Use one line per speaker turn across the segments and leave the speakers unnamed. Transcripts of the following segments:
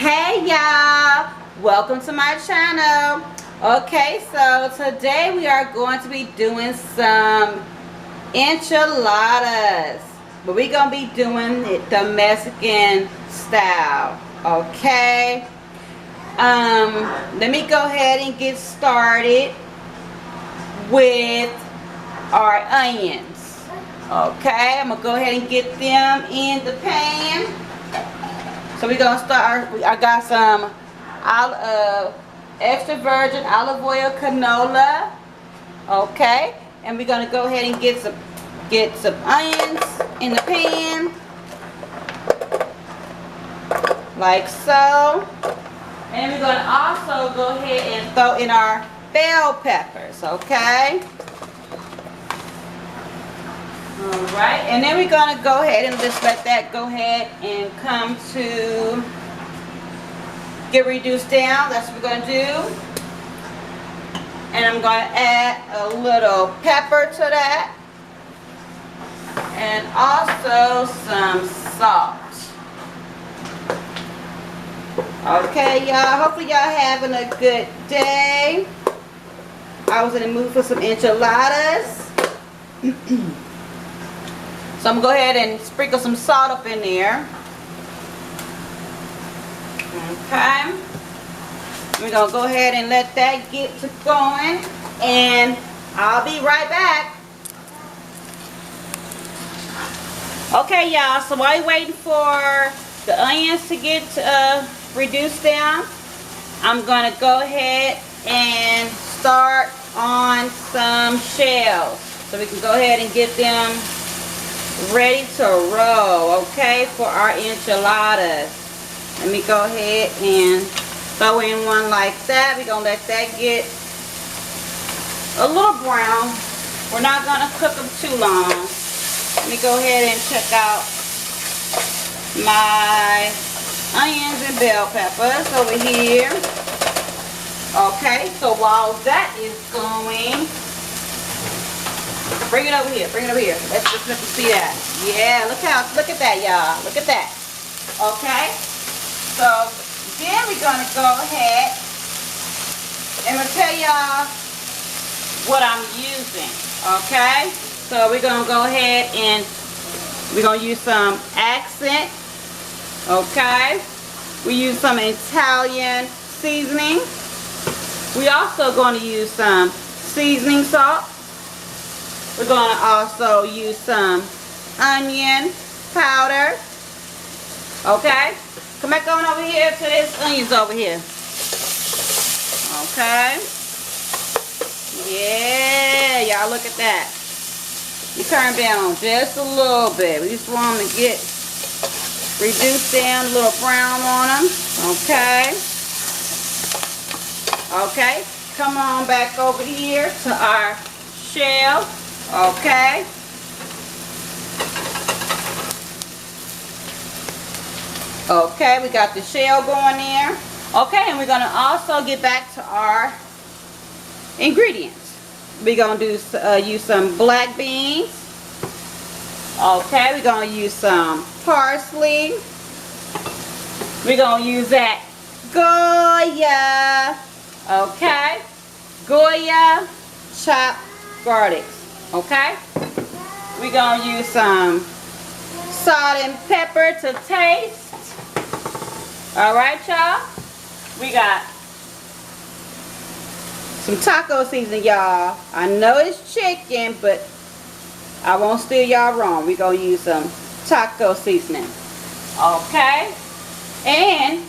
Hey y'all, welcome to my channel. Okay, so today we are going to be doing some enchiladas, but we're gonna be doing it the Mexican style. Okay, let me go ahead and get started with our onions. Okay, I'm gonna go ahead and get them in the pan. So we're gonna start. I got some extra virgin olive oil canola. Okay, and we're gonna go ahead and get some onions in the pan, like so. And we're gonna also go ahead and throw in our bell peppers. Okay. Alright, and then we're going to go ahead and just let that go ahead and come to get reduced down. That's what we're going to do. And I'm going to add a little pepper to that. And also some salt. Okay, y'all. Hopefully y'all having a good day. I was in the mood for some enchiladas. So I'm going to go ahead and sprinkle some salt up in there. Okay. We're going to go ahead and let that get to going. And I'll be right back. Okay, y'all. So while you're waiting for the onions to get reduced down, I'm going to go ahead and start on some shells. So we can go ahead and get them ready to roll, okay, for our enchiladas. Let me go ahead and throw in one like that. We're going to let that get a little brown. We're not going to cook them too long. Let me go ahead and check out my onions and bell peppers over here. Okay, so while that is going, bring it over here. Bring it over here. Let's let me see that. Yeah, look at that, y'all. Look at that. Okay. So then we're gonna go ahead and I'm gonna tell y'all what I'm using. Okay. So we're gonna go ahead and we're gonna use some accent. Okay. We use some Italian seasoning. We also going to use some seasoning salt. We're going to also use some onion powder. Okay. Come back on over here to this onions over here. Okay. Yeah, y'all look at that. You turn down just a little bit. We just want them to get reduced down, a little brown on them. Okay. Okay. Come on back over here to our shell. Okay. Okay, we got the shell going there. Okay, and we're going to also get back to our ingredients. We're going to use some black beans. Okay, we're going to use some parsley. We're going to use that GOYA. Okay, GOYA chopped garlic. Okay, we're going to use some salt and pepper to taste. Alright, y'all. We got some taco seasoning, y'all. I know it's chicken, but I won't steer y'all wrong. We're going to use some taco seasoning. Okay, and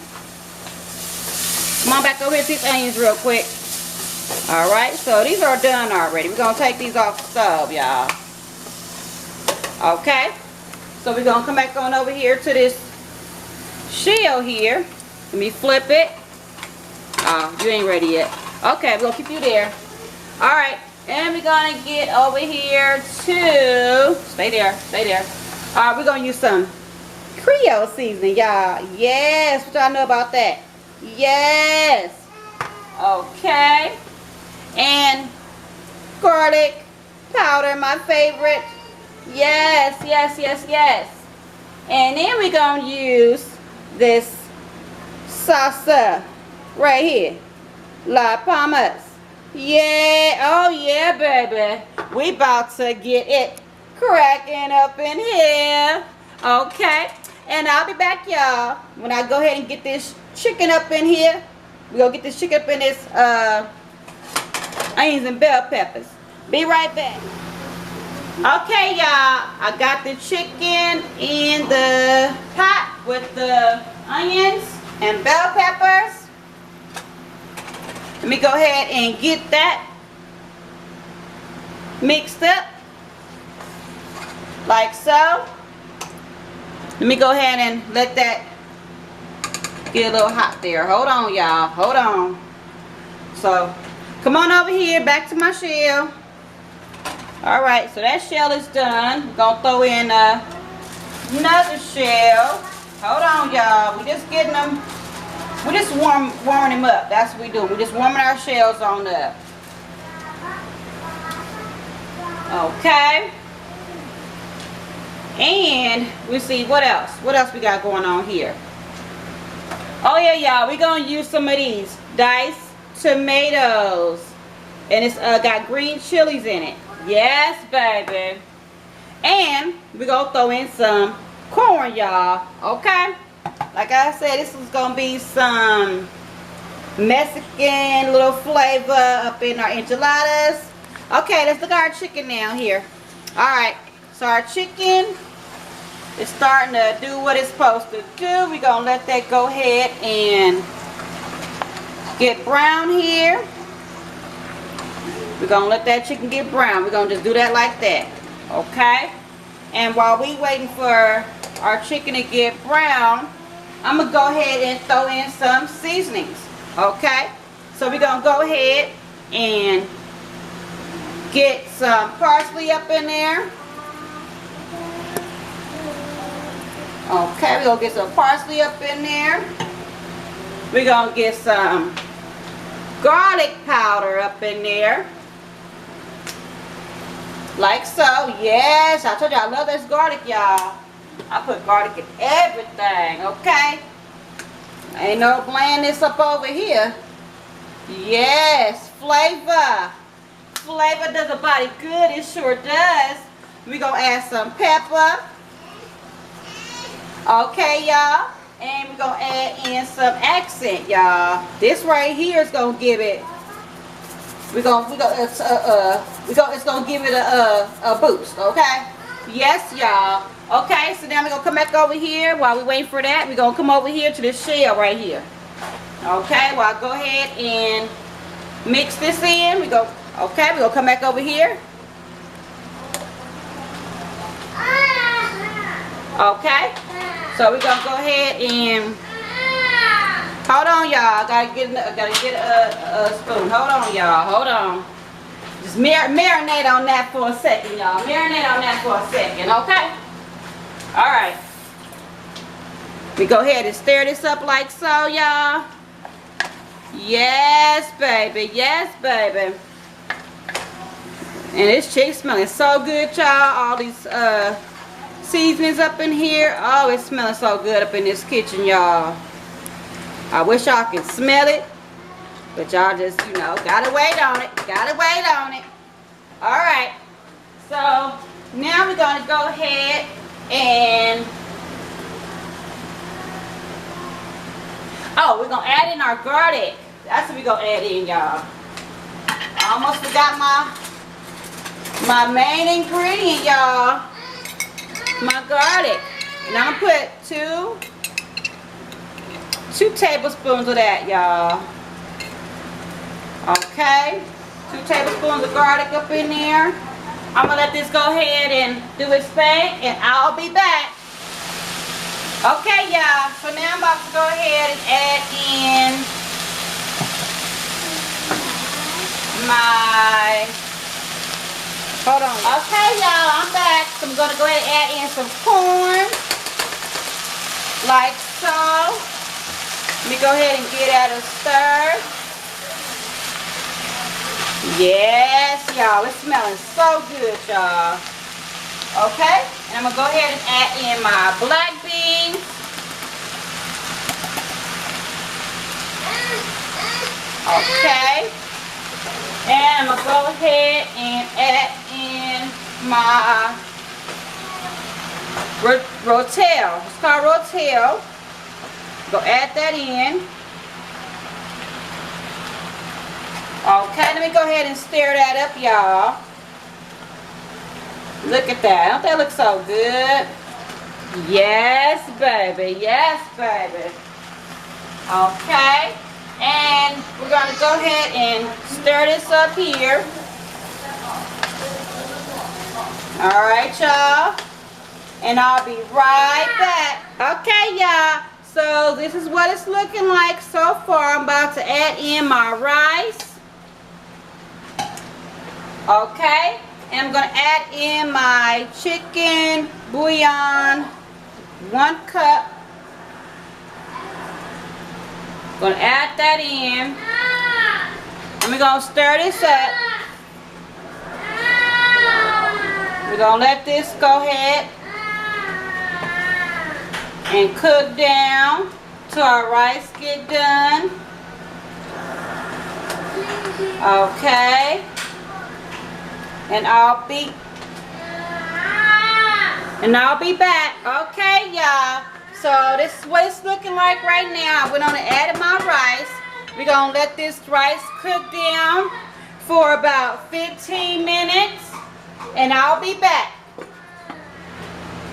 come on back over here to these onions real quick. Alright, so these are done already. We're going to take these off the stove, y'all. Okay, so we're going to come back on over here to this shell here. Let me flip it. Oh, you ain't ready yet. Okay, we're going to keep you there. Alright, and we're going to get over here to, stay there. Alright, we're going to use some Creole seasoning, y'all. Yes, what y'all know about that? Yes. Okay. And garlic powder, my favorite. Yes. And then we're going to use this salsa right here. La Palmas. Yeah, oh yeah, baby. We about to get it cracking up in here. Okay, and I'll be back, y'all, when I go ahead and get this chicken up in here. We're gonna get this chicken up in this onions and bell peppers. Be right back. Okay, y'all, I got the chicken in the pot with the onions and bell peppers. Let me go ahead and get that mixed up like so. Let me go ahead and let that get a little hot there. Hold on, y'all. Hold on. So, come on over here, back to my shell. Alright, so that shell is done. We're going to throw in another shell. Hold on, y'all. We're just getting them. We're just warming them up. That's what we do. We're just warming our shells on up. Okay. And we'll see what else. What else we got going on here? Oh yeah, y'all. We're going to use some of these diced tomatoes. And it's got green chilies in it. Yes, baby. And we're going to throw in some corn, y'all. Okay. Like I said, this is going to be some Mexican little flavor up in our enchiladas. Okay, let's look at our chicken now here. Alright, so our chicken is starting to do what it's supposed to do. We're going to let that go ahead and get brown here. We're going to let that chicken get brown. We're going to just do that like that. Okay? And while we waiting for our chicken to get brown, I'm going to go ahead and throw in some seasonings. Okay? So we're going to go ahead and get some parsley up in there. Okay, we're going to get some parsley up in there. We're going to get some garlic powder up in there. Like so. Yes, I told you I love this garlic, y'all. I put garlic in everything, okay? Ain't no blandness up over here. Yes, flavor. Flavor does a body good, it sure does. We're going to add some pepper. Okay, y'all. And we're going to add in some accent, y'all. This right here is going to give it, it's going to give it a boost, okay? Yes, y'all. Okay, so now we're going to come back over here. While we wait for that, we're going to come over here to this shell right here. Okay, well, I'll go ahead and mix this in. Okay, we're going to come back over here. Okay, so we're going to go ahead and, hold on, y'all. Gotta get a spoon. Hold on, y'all. Hold on. Just marinate on that for a second, y'all. Marinate on that for a second, okay? Alright. We go ahead and stir this up like so, y'all. Yes, baby. Yes, baby. And this chicken smelling so good, y'all. All these seasonings up in here. Oh, it's smelling so good up in this kitchen, y'all. I wish y'all could smell it. But y'all just, you know, gotta wait on it. Gotta wait on it. Alright. So, now we're going to go ahead and... oh, we're going to add in our garlic. That's what we're going to add in, y'all. I almost forgot my main ingredient, y'all. My garlic. And I'm going to put two tablespoons of that, y'all. Okay, 2 tablespoons of garlic up in there. I'm gonna let this go ahead and do its thing, and I'll be back. Okay, y'all. So now I'm about to go ahead and add in my. Hold on. Okay, y'all. I'm back. So I'm gonna go ahead and add in some corn, like so. Let me go ahead and get at a stir. Yes, y'all, it's smelling so good, y'all. Okay, and I'm going to go ahead and add in my black beans. Okay. And I'm going to go ahead and add in my Ro-tel. It's called Ro-tel. Go add that in. Okay, let me go ahead and stir that up, y'all. Look at that. Don't that look so good? Yes, baby. Yes, baby. Okay. And we're going to go ahead and stir this up here. Alright, y'all. And I'll be right back. Okay, y'all. So this is what it's looking like so far. I'm about to add in my rice. Okay. And I'm going to add in my chicken bouillon. 1 cup. Going to add that in. And we're going to stir this up. We're going to let this go ahead and cook down till our rice get done. Okay. And I'll be back. Okay, y'all. So this is what it's looking like right now. I went on and added my rice. We're going to let this rice cook down for about 15 minutes. And I'll be back.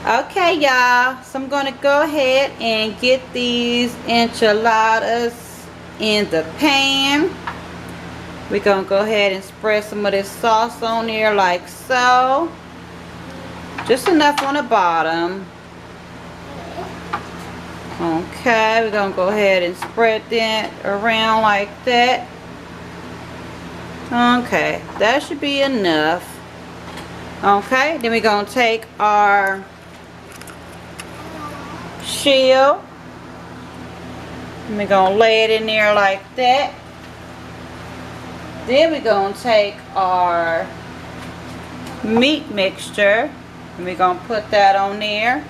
Okay, y'all. So I'm going to go ahead and get these enchiladas in the pan. We're going to go ahead and spread some of this sauce on there like so. Just enough on the bottom. Okay, we're going to go ahead and spread that around like that. Okay, that should be enough. Okay, then we're going to take our shell. And we're going to lay it in there like that. Then we're going to take our meat mixture. And we're going to put that on there.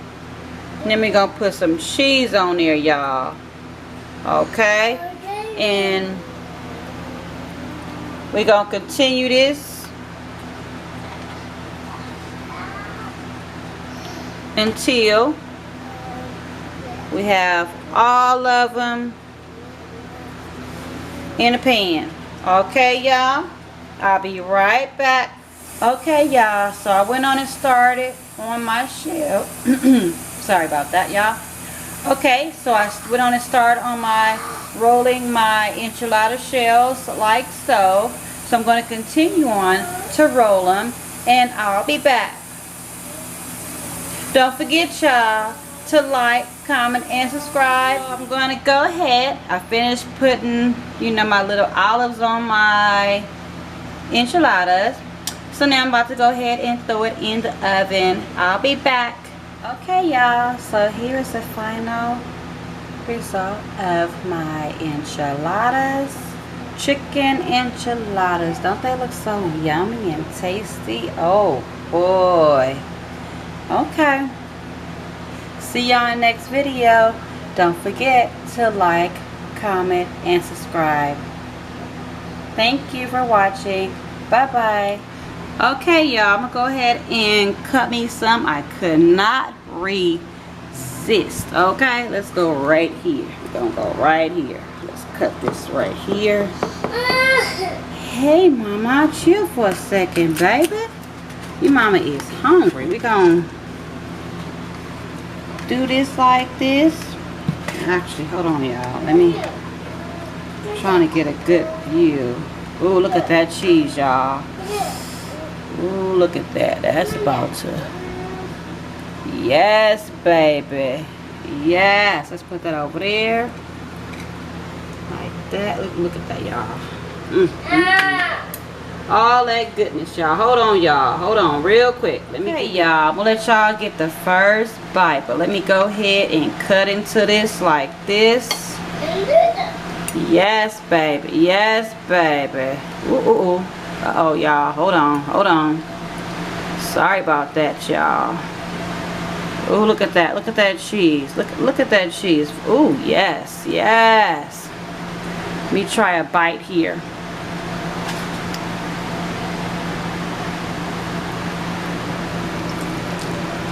And then we're going to put some cheese on there, y'all. Okay? And we're going to continue this until we have all of them in a pan. Okay, y'all? I'll be right back. Okay, y'all. So I went on and started on my shell. Sorry about that, y'all. Okay, so I went on and started on my rolling my enchilada shells like so. So I'm going to continue on to roll them, and I'll be back. Don't forget, y'all, to like, comment, and subscribe. I'm going to go ahead. I finished putting, you know, my little olives on my enchiladas. So now I'm about to go ahead and throw it in the oven. I'll be back. Okay, y'all, so here is the final result of my enchiladas. Chicken enchiladas. Don't they look so yummy and tasty? Oh boy. Okay. See y'all in the next video. Don't forget to like, comment, and subscribe. Thank you for watching. Bye-bye. Okay, y'all, I'm going to go ahead and cut me some. I could not resist. Okay, let's go right here. We're going to go right here. Let's cut this right here. Hey, Mama, chill for a second, baby. Your mama is hungry. We're going to do this like this. Actually, hold on, y'all. Let me... I'm trying to get a good view. Ooh, look at that cheese, y'all. Ooh, look at that. That's about to... Yes, baby. Yes. Let's put that over there. Like that. Look at that, y'all. All that goodness, y'all. Hold on, y'all. Hold on real quick. Let me get y'all. I'm going to let y'all get the first bite. But let me go ahead and cut into this like this. Yes, baby. Yes, baby. Ooh, ooh, ooh. Uh-oh, y'all. Hold on. Hold on. Sorry about that, y'all. Oh, look at that. Look at that cheese. Look at that cheese. Oh, yes. Yes. Let me try a bite here.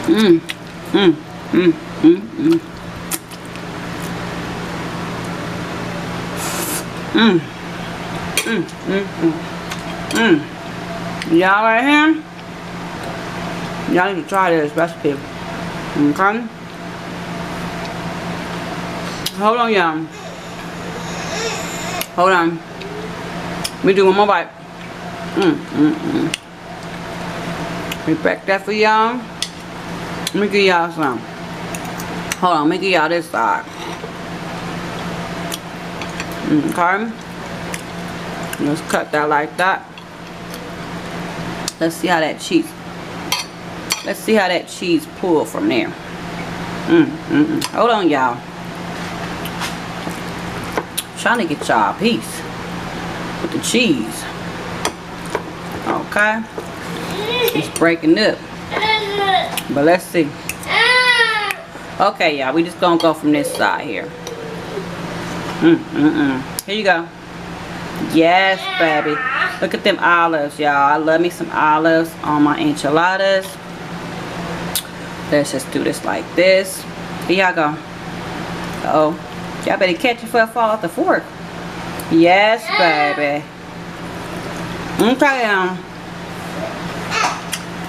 Mmm. Mmm. Mmm. Mmm. Mmm. Mmm. Mmm. Mmm. Mmm. Y'all right here? Y'all need to try this recipe. Okay? Hold on, y'all. Hold on. Let me do one more bite. We back that for y'all. Let me give y'all some. Hold on, let me give y'all this side. Okay. Let's cut that like that. Let's see how that cheese. Let's see how that cheese pull from there. Hold on, y'all. Trying to get y'all a piece with the cheese. Okay. It's breaking up. But let's see. Okay, y'all. We just gonna go from this side here. Here you go. Yes, baby. Look at them olives, y'all. I love me some olives on my enchiladas. Let's just do this like this. Here y'all go. Uh-oh. Y'all better catch it before it fall off the fork. Yes, baby. Okay,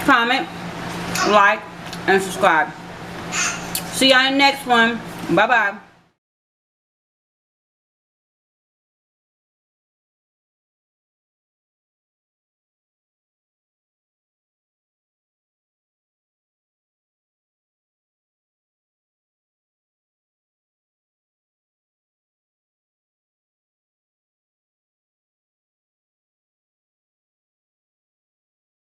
comment, like, and subscribe. See y'all in the next one. Bye-bye.